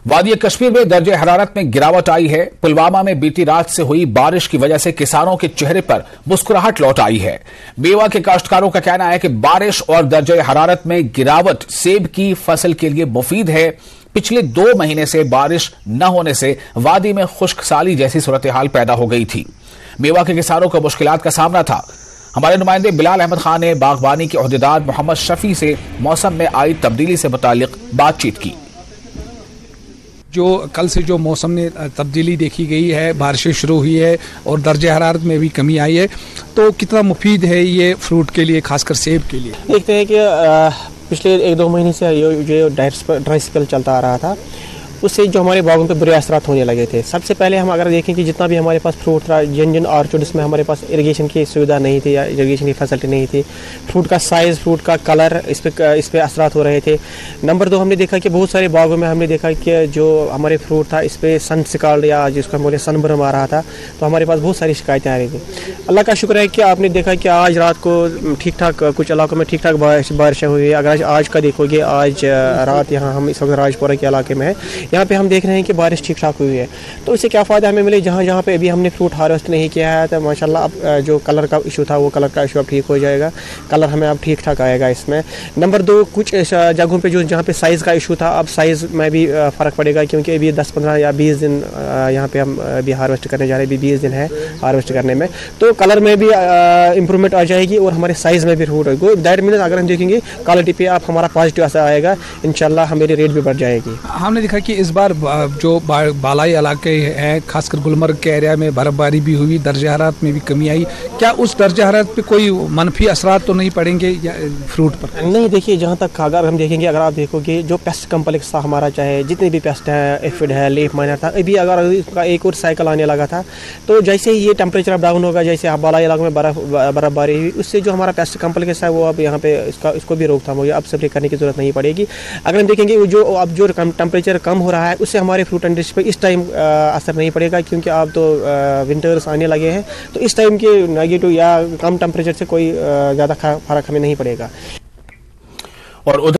वादी कश्मीर में दर्जे हरारत में गिरावट आई है। पुलवामा में बीती रात से हुई बारिश की वजह से किसानों के चेहरे पर मुस्कुराहट लौट आई है। मेवा के काश्तकारों का कहना है कि बारिश और दर्जे हरारत में गिरावट सेब की फसल के लिए मुफीद है। पिछले 2 महीने से बारिश न होने से वादी में खुश्क साली जैसी सूरत हाल पैदा हो गई थी। मेवा के किसानों को मुश्किलात का सामना था। हमारे नुमाइंदे बिलाल अहमद खान ने बागबानी के अहदेदार मोहम्मद शफी से मौसम में आई तब्दीली से मुतालिक बातचीत की। जो कल से जो मौसम में तब्दीली देखी गई है, बारिशें शुरू हुई है और दर्जे हरारत में भी कमी आई है, तो कितना मुफीद है ये फ्रूट के लिए, खासकर सेब के लिए? देखते हैं कि पिछले 1-2 महीने से जो ड्राई स्पेल चलता आ रहा था, उससे जो हमारे बागों पे बुरे असरात होने लगे थे। सबसे पहले हम अगर देखें कि जितना भी हमारे पास फ्रूट था, जिन ऑर्चर्ड्स में हमारे पास इरिगेशन की सुविधा नहीं थी या इरिगेशन की फैसिलिटी नहीं थी, फ्रूट का साइज़, फ्रूट का कलर, इस पे असरात हो रहे थे। नंबर 2, हमने देखा कि बहुत सारे बागों में हमने देखा कि जो हमारे फ्रूट था, इस पर सन सिकाल्ड या जिसको हम बोले सनबर्न आ रहा था, तो हमारे पास बहुत सारी शिकायतें आ रही थी। अल्लाह का शुक्र है कि आपने देखा कि आज रात को ठीक ठाक कुछ इलाकों में ठीक ठाक बारिशें हुई है। अगर आज का देखोगे, आज रात यहाँ हम इस वक्त राजपुरा के इलाके में है, यहाँ पे हम देख रहे हैं कि बारिश ठीक ठाक हुई है। तो इससे क्या फ़ायदा हमें मिले, जहाँ पे अभी हमने फ्रूट हार्वेस्ट नहीं किया है, तो माशाल्लाह अब जो कलर का इशू था, वो कलर का इशू अब ठीक हो जाएगा। कलर हमें अब ठीक ठाक आएगा इसमें। नंबर 2, कुछ जगहों पे जहाँ पे साइज़ का इशू था, अब साइज़ में भी फ़र्क पड़ेगा, क्योंकि अभी 10-15 या 20 दिन यहाँ पे हम अभी हार्वेस्ट करने जा रहे हैं। अभी 20 दिन है हार्वेस्ट करने में, तो कलर में भी इम्प्रूवमेंट आ जाएगी और हमारे साइज़ में भी फ्रूट होगी। दैट मीन्स अगर हम देखेंगे क्वालिटी पे आप हमारा पॉजिटिव असर आएगा, इंशाल्लाह हमारी रेट भी बढ़ जाएगी। हमने देखा कि इस बार जो बालाई इलाके हैं, खासकर गुलमर्ग के एरिया में बर्फबारी भी हुई, दर्जे हरारत में भी कमी आई। क्या उस दर्जे हरारत पे कोई मनफी असरात तो नहीं पड़ेंगे या फ्रूट पर? नहीं, देखिए, जहाँ तक अगर हम देखेंगे, अगर आप देखोगे जो पेस्ट कम्प्लेक्स था हमारा, चाहे जितने भी पेस्ट है, एफिड है, लीफ माइनर था, अभी अगर इसका एक और साइकिल आने लगा था, तो जैसे ही ये टेम्परेचर अप डाउन होगा, जैसे बालाई इलाकों में बर्फबारी हुई, उससे जो हमारा पेस्ट कम्प्लेक्स है वो अब यहाँ पे इसको भी रोकथाम होगी। अब स्प्रे करने की जरूरत नहीं पड़ेगी। अगर हम देखेंगे जो अब जो टेम्परेचर कम हो रहा है, उससे हमारे फ्रूट इंडस्ट्री पे इस टाइम असर नहीं पड़ेगा, क्योंकि अब तो विंटर्स आने लगे हैं, तो इस टाइम के नेगेटिव या कम टेम्परेचर से कोई ज़्यादा फर्क हमें नहीं पड़ेगा। और